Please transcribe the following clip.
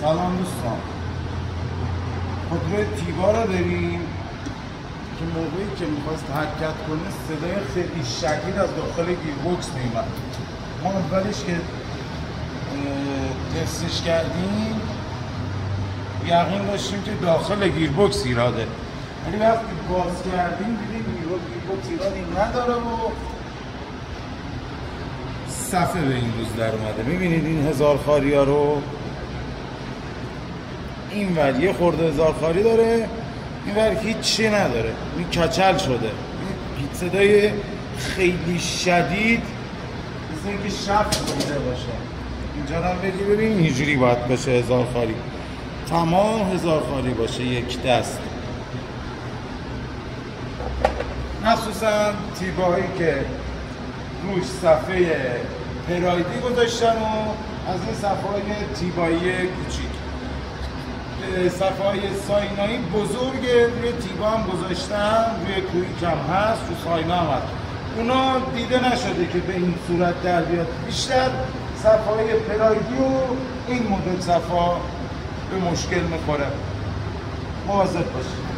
سلام دوستان، خودروی تیبا رو داریم که موقعی که میخواست حرکت کنه صدای خیلی شدید از داخل گیربکس میومد. ما اولش که تستش کردیم یقین داشتیم که داخل گیربکس ایراده، ولی وقتی باز کردیم دیدیم گیربکس ایرادی نداره و صفحه به این روز در اومده. میبینید این هزار خاری ها رو، این ور یه خورده هزار خاری داره، این ور هیچی نداره، این کچل شده. این صدای خیلی شدید مثل اینکه شفت بوده باشه. اینجا رو هم بگی ببین اینجوری باید باشه، هزار خاری تمام هزار خاری باشه یک دست. مخصوصا تیبایی که روش صفحه پرایدی گذاشتن و از این صفحه های تیبایی کوچیک، صفحه های ساینایی بزرگه روی تیبا هم گذاشتن، روی کویک هم هست، رو ساینا هم هست. اونا دیده نشده که به این صورت در بیاد. بیشتر صفحه های پرایدی و این مدل صفحه به مشکل میخوره. مواظب باشید.